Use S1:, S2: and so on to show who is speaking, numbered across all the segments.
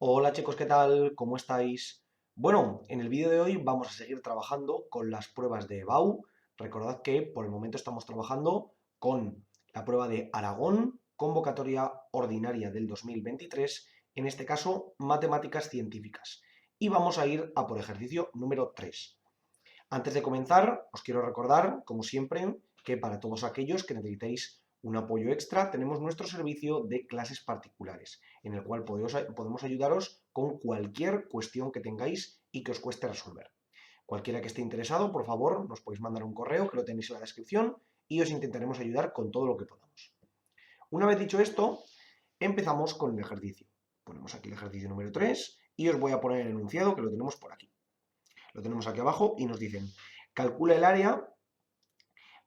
S1: Hola chicos, ¿qué tal? ¿Cómo estáis? Bueno, en el vídeo de hoy vamos a seguir trabajando con las pruebas de EBAU. Recordad que por el momento estamos trabajando con la prueba de Aragón, convocatoria ordinaria del 2023, en este caso matemáticas científicas. Y vamos a ir a por ejercicio número 3. Antes de comenzar, os quiero recordar, como siempre, que para todos aquellos que necesitéis un apoyo extra, tenemos nuestro servicio de clases particulares, en el cual podemos ayudaros con cualquier cuestión que tengáis y que os cueste resolver. Cualquiera que esté interesado, por favor, nos podéis mandar un correo, que lo tenéis en la descripción, y os intentaremos ayudar con todo lo que podamos. Una vez dicho esto, empezamos con el ejercicio. Ponemos aquí el ejercicio número 3 y os voy a poner el enunciado, que lo tenemos por aquí. Lo tenemos aquí abajo y nos dicen, calcula el área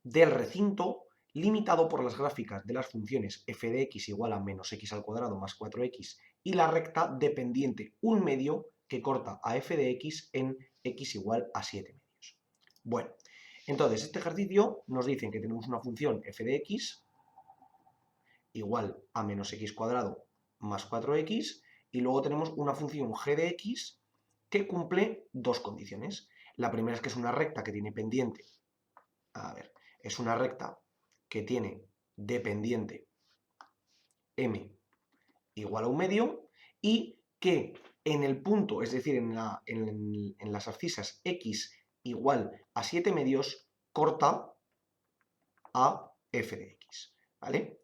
S1: del recinto limitado por las gráficas de las funciones f de x igual a menos x al cuadrado más 4x y la recta dependiente un medio que corta a f de x en x igual a 7 medios. Bueno, entonces este ejercicio nos dicen que tenemos una función f de x igual a menos x cuadrado más 4x y luego tenemos una función g de x que cumple dos condiciones. La primera es que es una recta que tiene pendiente, a ver, es una recta que tiene de pendiente m igual a un medio y que en el punto, es decir, en las abscisas x igual a 7 medios, corta a f de x, ¿vale?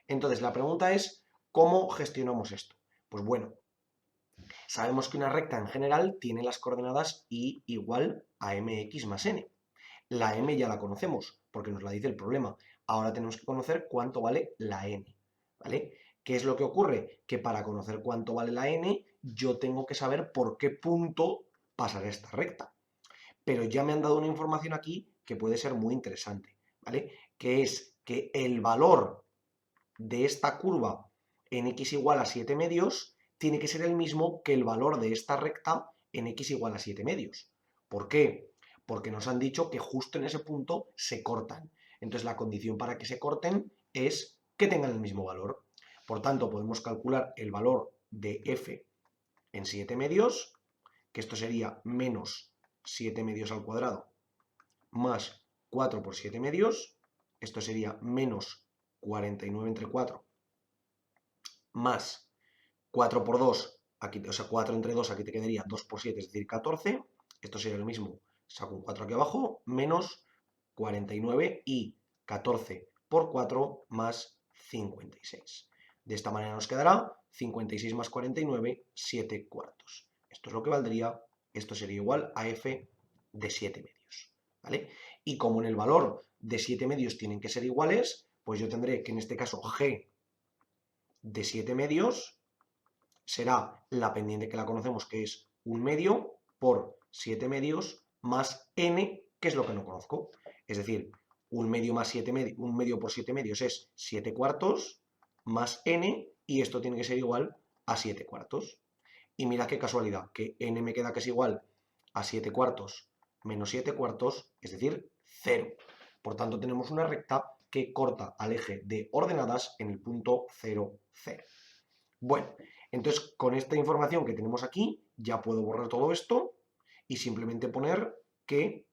S1: Entonces, la pregunta es, ¿cómo gestionamos esto? Pues bueno, sabemos que una recta en general tiene las coordenadas y igual a mx más n. La m ya la conocemos, porque nos la dice el problema. Ahora tenemos que conocer cuánto vale la n, ¿vale? ¿Qué es lo que ocurre? Que para conocer cuánto vale la n, yo tengo que saber por qué punto pasará esta recta. Pero ya me han dado una información aquí que puede ser muy interesante, ¿vale? Que es que el valor de esta curva en x igual a 7 medios tiene que ser el mismo que el valor de esta recta en x igual a 7 medios. ¿Por qué? Porque nos han dicho que justo en ese punto se cortan. Entonces la condición para que se corten es que tengan el mismo valor. Por tanto, podemos calcular el valor de f en 7 medios, que esto sería menos 7 medios al cuadrado más 4 por 7 medios, esto sería menos 49 entre 4 más 4 por 2, aquí, o sea, 4 entre 2, aquí te quedaría 2 por 7, es decir, 14. Esto sería lo mismo, saco un 4 aquí abajo, menos 49 y 14 por 4 más 56. De esta manera nos quedará 56 más 49, 7 cuartos. Esto es lo que valdría, esto sería igual a f de 7 medios, ¿vale? Y como en el valor de 7 medios tienen que ser iguales, pues yo tendré que en este caso g de 7 medios será la pendiente que la conocemos, que es un medio por 7 medios más n, que es lo que no conozco. Es decir, un medio más 7 medios, un medio por 7 medios es 7 cuartos más n, y esto tiene que ser igual a 7 cuartos. Y mira qué casualidad, que n me queda que es igual a 7 cuartos menos 7 cuartos, es decir, 0. Por tanto, tenemos una recta que corta al eje de ordenadas en el punto 0, 0. Bueno, entonces con esta información que tenemos aquí, ya puedo borrar todo esto y simplemente poner que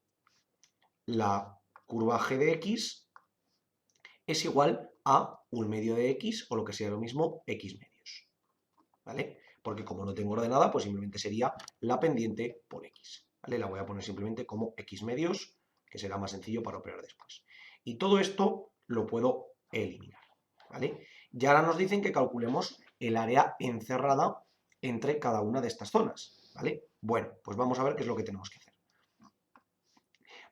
S1: la curva g de x es igual a un medio de x o lo que sea lo mismo, x medios, ¿vale? Porque como no tengo ordenada, pues simplemente sería la pendiente por x, ¿vale? La voy a poner simplemente como x medios, que será más sencillo para operar después. Y todo esto lo puedo eliminar, ¿vale? Y ahora nos dicen que calculemos el área encerrada entre cada una de estas zonas, ¿vale? Bueno, pues vamos a ver qué es lo que tenemos que hacer.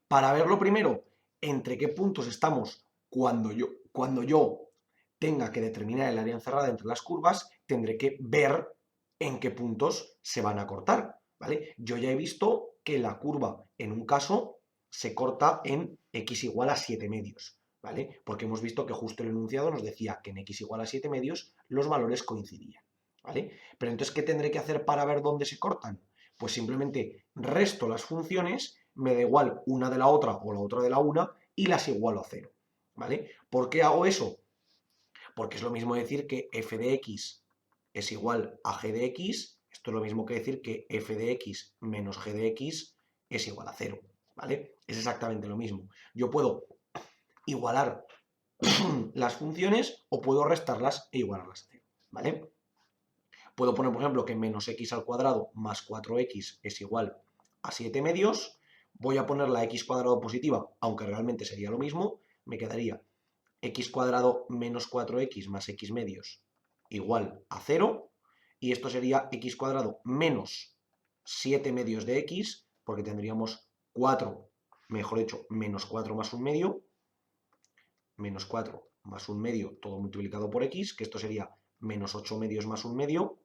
S1: Para verlo primero, entre qué puntos estamos cuando yo tenga que determinar el área encerrada entre las curvas, tendré que ver en qué puntos se van a cortar, ¿vale? Yo ya he visto que la curva, en un caso, se corta en x igual a 7 medios, ¿vale? Porque hemos visto que justo el enunciado nos decía que en x igual a 7 medios los valores coincidían, ¿vale? Pero entonces, ¿qué tendré que hacer para ver dónde se cortan? Pues simplemente resto las funciones, me da igual una de la otra o la otra de la una, y las igualo a 0, ¿vale? ¿Por qué hago eso? Porque es lo mismo decir que f de x es igual a g de x, Esto es lo mismo que decir que f de x menos g de x es igual a 0, ¿vale? Es exactamente lo mismo. Yo puedo igualar las funciones o puedo restarlas e igualarlas a 0, ¿vale? Puedo poner, por ejemplo, que menos x al cuadrado más 4x es igual a 7 medios. Voy a poner la x cuadrado positiva, aunque realmente sería lo mismo. Me quedaría x cuadrado menos 4x más x medios igual a 0. Y esto sería x cuadrado menos 7 medios de x, porque tendríamos 4, mejor dicho, menos 4 más un medio, menos 4 más un medio, todo multiplicado por x, que esto sería menos 8 medios más un medio,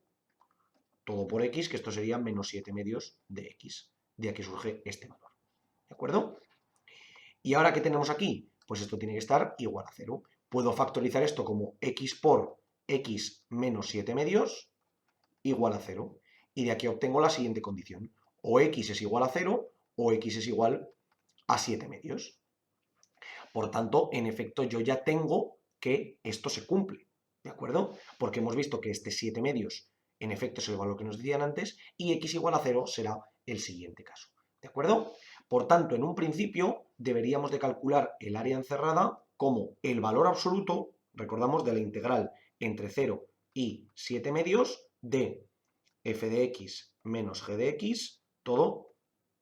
S1: todo por x, que esto sería menos 7 medios de x. De aquí surge este valor. ¿De acuerdo? ¿Y ahora qué tenemos aquí? Pues esto tiene que estar igual a 0. Puedo factorizar esto como x por x menos 7 medios igual a 0. Y de aquí obtengo la siguiente condición. O x es igual a 0 o x es igual a 7 medios. Por tanto, en efecto, yo ya tengo que esto se cumple. ¿De acuerdo? Porque hemos visto que este 7 medios en efecto es el valor que nos decían antes y x igual a 0 será el siguiente caso. ¿De acuerdo? Por tanto, en un principio deberíamos de calcular el área encerrada como el valor absoluto, recordamos, de la integral entre 0 y 7 medios de f de x menos g de x, todo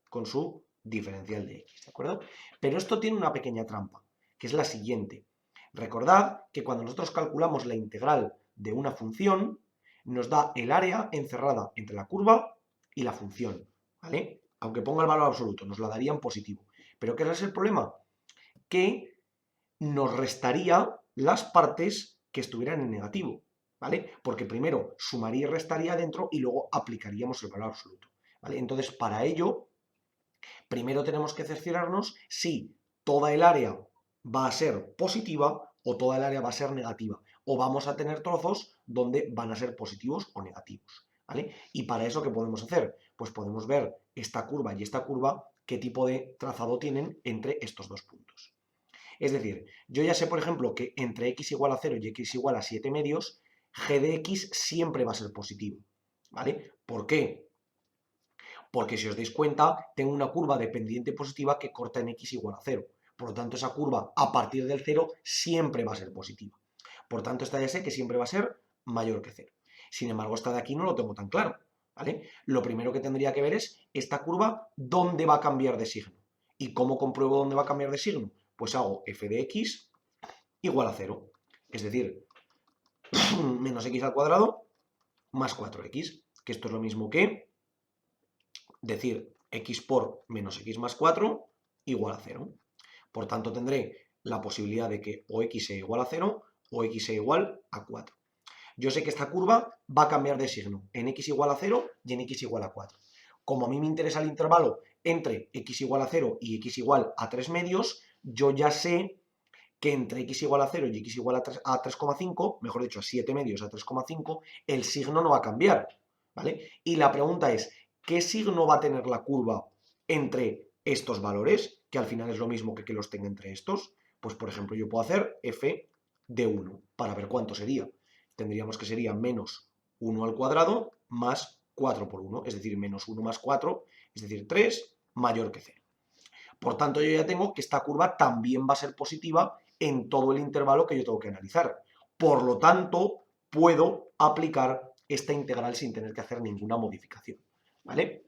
S1: con su diferencial de x, ¿de acuerdo? Pero esto tiene una pequeña trampa, que es la siguiente. Recordad que cuando nosotros calculamos la integral de una función, nos da el área encerrada entre la curva y la función, ¿vale? Aunque ponga el valor absoluto, nos la daría en positivo. ¿Pero qué es el problema? Que nos restaría las partes que estuvieran en negativo, ¿vale? Porque primero sumaría y restaría dentro y luego aplicaríamos el valor absoluto, ¿vale? Entonces, para ello, primero tenemos que cerciorarnos si toda el área va a ser positiva o toda el área va a ser negativa. O vamos a tener trozos donde van a ser positivos o negativos, ¿vale? Y para eso, ¿qué podemos hacer? Pues podemos ver esta curva y esta curva, qué tipo de trazado tienen entre estos dos puntos. Es decir, yo ya sé, por ejemplo, que entre x igual a 0 y x igual a 7 medios, g de x siempre va a ser positivo, ¿vale? ¿Por qué? Porque si os dais cuenta, tengo una curva de pendiente positiva que corta en x igual a 0. Por lo tanto, esa curva a partir del 0 siempre va a ser positiva. Por tanto, esta ya sé que siempre va a ser mayor que 0. Sin embargo, esta de aquí no lo tengo tan claro, ¿vale? Lo primero que tendría que ver es esta curva, ¿dónde va a cambiar de signo? ¿Y cómo compruebo dónde va a cambiar de signo? Pues hago f de x igual a 0. Es decir, menos x al cuadrado más 4x, que esto es lo mismo que decir x por menos x más 4 igual a 0. Por tanto, tendré la posibilidad de que o x sea igual a 0 o x sea igual a 4. Yo sé que esta curva va a cambiar de signo en x igual a 0 y en x igual a 4. Como a mí me interesa el intervalo entre x igual a 0 y x igual a 3 medios, yo ya sé que entre x igual a 0 y x igual a 3,5, mejor dicho, a 7 medios a 3,5, el signo no va a cambiar, ¿vale? Y la pregunta es, ¿qué signo va a tener la curva entre estos valores? Que al final es lo mismo que los tenga entre estos. Pues, por ejemplo, yo puedo hacer f de 1 para ver cuánto sería. Tendríamos que sería menos 1 al cuadrado más 4 por 1, es decir, menos 1 más 4, es decir, 3 mayor que 0. Por tanto, yo ya tengo que esta curva también va a ser positiva en todo el intervalo que yo tengo que analizar. Por lo tanto, puedo aplicar esta integral sin tener que hacer ninguna modificación, ¿vale?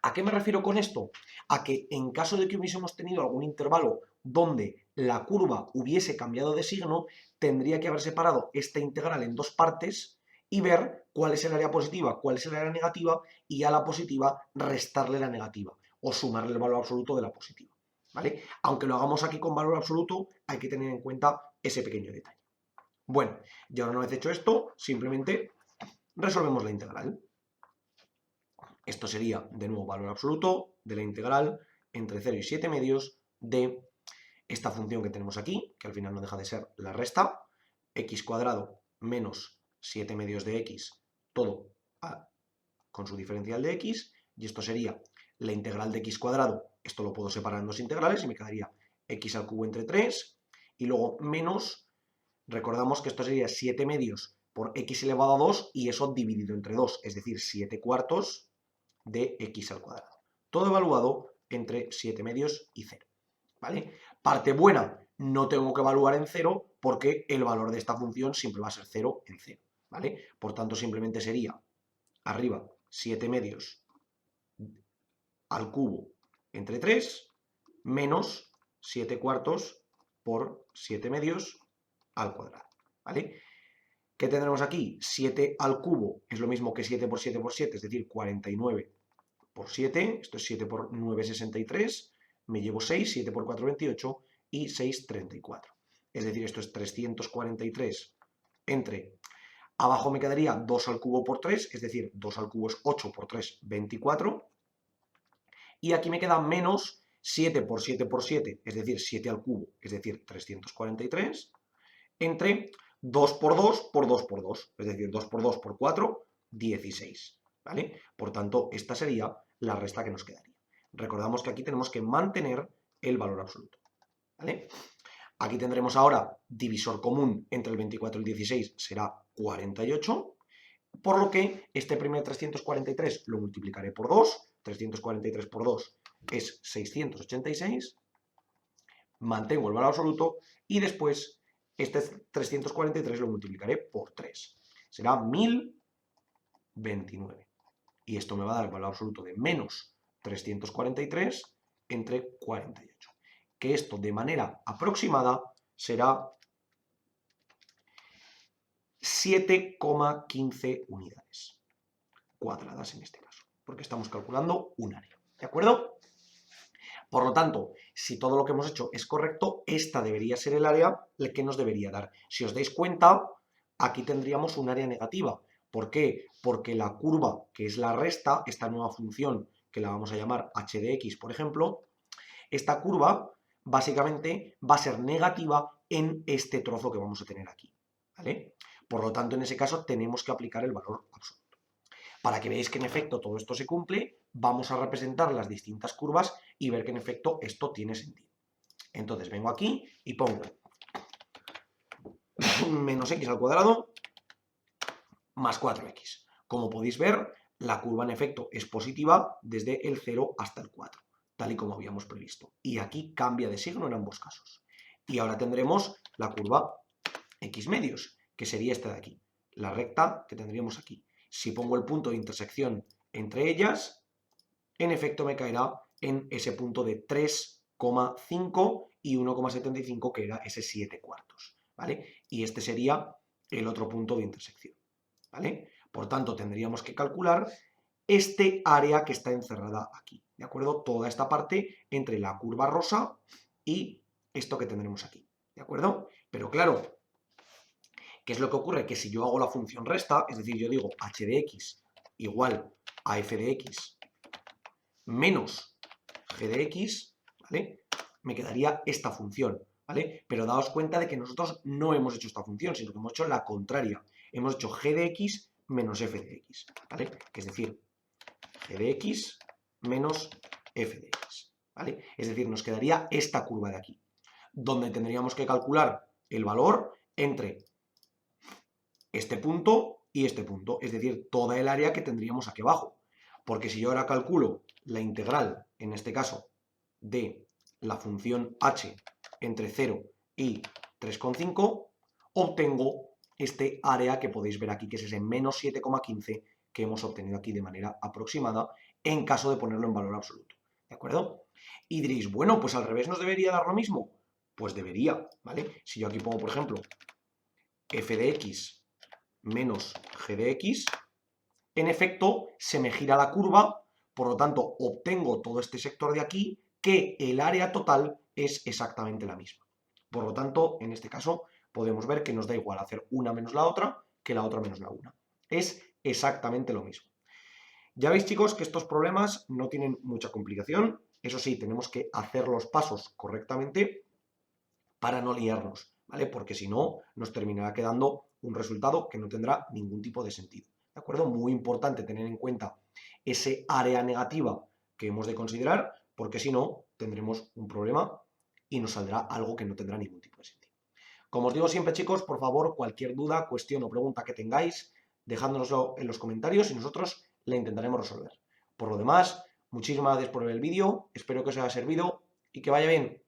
S1: ¿A qué me refiero con esto? A que en caso de que hubiésemos tenido algún intervalo donde la curva hubiese cambiado de signo, tendría que haber separado esta integral en dos partes y ver cuál es el área positiva, cuál es el área negativa y a la positiva restarle la negativa o sumarle el valor absoluto de la positiva, ¿vale? Aunque lo hagamos aquí con valor absoluto, hay que tener en cuenta ese pequeño detalle. Bueno, ya una vez hecho esto, simplemente resolvemos la integral. Esto sería, de nuevo, valor absoluto de la integral entre 0 y 7 medios de esta función que tenemos aquí, que al final no deja de ser la resta, x cuadrado menos 7 medios de x, todo con su diferencial de x, y esto sería la integral de x cuadrado, esto lo puedo separar en dos integrales y me quedaría x al cubo entre 3, y luego menos, recordamos que esto sería 7 medios por x elevado a 2 y eso dividido entre 2, es decir, 7 cuartos de x al cuadrado. Todo evaluado entre 7 medios y 0, ¿vale? Parte buena, no tengo que evaluar en 0 porque el valor de esta función siempre va a ser 0 en 0, ¿vale? Por tanto, simplemente sería arriba 7 medios al cubo entre 3 menos 7 cuartos por 7 medios al cuadrado, ¿vale? ¿Qué tendremos aquí? 7 al cubo es lo mismo que 7 por 7 por 7, es decir, 49 por 7, esto es 7 por 9, 63, me llevo 6, 7 por 4, 28 y 6, 34. Es decir, esto es 343 entre, abajo me quedaría 2 al cubo por 3, es decir, 2 al cubo es 8 por 3, 24. Y aquí me queda menos 7 por 7 por 7, es decir, 7 al cubo, es decir, 343, entre 2 por 2 por 2 por 2, es decir, 2 por 2 por 4, 16, ¿vale? Por tanto, esta sería la resta que nos quedaría. Recordamos que aquí tenemos que mantener el valor absoluto, ¿vale? Aquí tendremos ahora divisor común entre el 24 y el 16, será 48, por lo que este primer 343 lo multiplicaré por 2, 343 por 2 es 686, mantengo el valor absoluto y después este 343 lo multiplicaré por 3. Será 1029. Y esto me va a dar el valor absoluto de menos 343 entre 48. Que esto de manera aproximada será 7,15 unidades cuadradas en este caso, porque estamos calculando un área, ¿de acuerdo? Por lo tanto, si todo lo que hemos hecho es correcto, esta debería ser el área que nos debería dar. Si os dais cuenta, aquí tendríamos un área negativa. ¿Por qué? Porque la curva, que es la resta, esta nueva función, que la vamos a llamar h de x, por ejemplo, esta curva básicamente va a ser negativa en este trozo que vamos a tener aquí, ¿vale? Por lo tanto, en ese caso tenemos que aplicar el valor absoluto. Para que veáis que en efecto todo esto se cumple, vamos a representar las distintas curvas y ver que en efecto esto tiene sentido. Entonces vengo aquí y pongo menos x al cuadrado más 4x. Como podéis ver, la curva en efecto es positiva desde el 0 hasta el 4, tal y como habíamos previsto. Y aquí cambia de signo en ambos casos. Y ahora tendremos la curva x medios, que sería esta de aquí, la recta que tendríamos aquí. Si pongo el punto de intersección entre ellas, en efecto me caerá en ese punto de 3,5 y 1,75, que era ese 7 cuartos, ¿vale? Y este sería el otro punto de intersección, ¿vale? Por tanto, tendríamos que calcular este área que está encerrada aquí, ¿de acuerdo? Toda esta parte entre la curva rosa y esto que tendremos aquí, ¿de acuerdo? Pero claro, ¿qué es lo que ocurre? Que si yo hago la función resta, es decir, yo digo h de x igual a f de x menos g de x, ¿vale? Me quedaría esta función, ¿vale? Pero daos cuenta de que nosotros no hemos hecho esta función, sino que hemos hecho la contraria. Hemos hecho g de x menos f de x, ¿vale? Es decir, g de x menos f de x, ¿vale? Es decir, nos quedaría esta curva de aquí, donde tendríamos que calcular el valor entre este punto y este punto, es decir, toda el área que tendríamos aquí abajo. Porque si yo ahora calculo la integral, en este caso, de la función h entre 0 y 3,5, obtengo este área que podéis ver aquí, que es ese menos 7,15 que hemos obtenido aquí de manera aproximada, en caso de ponerlo en valor absoluto, ¿de acuerdo? Y diréis, bueno, pues al revés nos debería dar lo mismo. Pues debería, ¿vale? Si yo aquí pongo, por ejemplo, f de x menos g de x, en efecto, se me gira la curva, por lo tanto, obtengo todo este sector de aquí, que el área total es exactamente la misma. Por lo tanto, en este caso, podemos ver que nos da igual hacer una menos la otra que la otra menos la una. Es exactamente lo mismo. Ya veis, chicos, que estos problemas no tienen mucha complicación. Eso sí, tenemos que hacer los pasos correctamente para no liarnos, ¿vale? Porque si no, nos terminará quedando un resultado que no tendrá ningún tipo de sentido, ¿de acuerdo? Muy importante tener en cuenta ese área negativa que hemos de considerar, porque si no, tendremos un problema y nos saldrá algo que no tendrá ningún tipo de sentido. Como os digo siempre, chicos, por favor, cualquier duda, cuestión o pregunta que tengáis, dejádnoslo en los comentarios y nosotros la intentaremos resolver. Por lo demás, muchísimas gracias por ver el vídeo, espero que os haya servido y que vaya bien.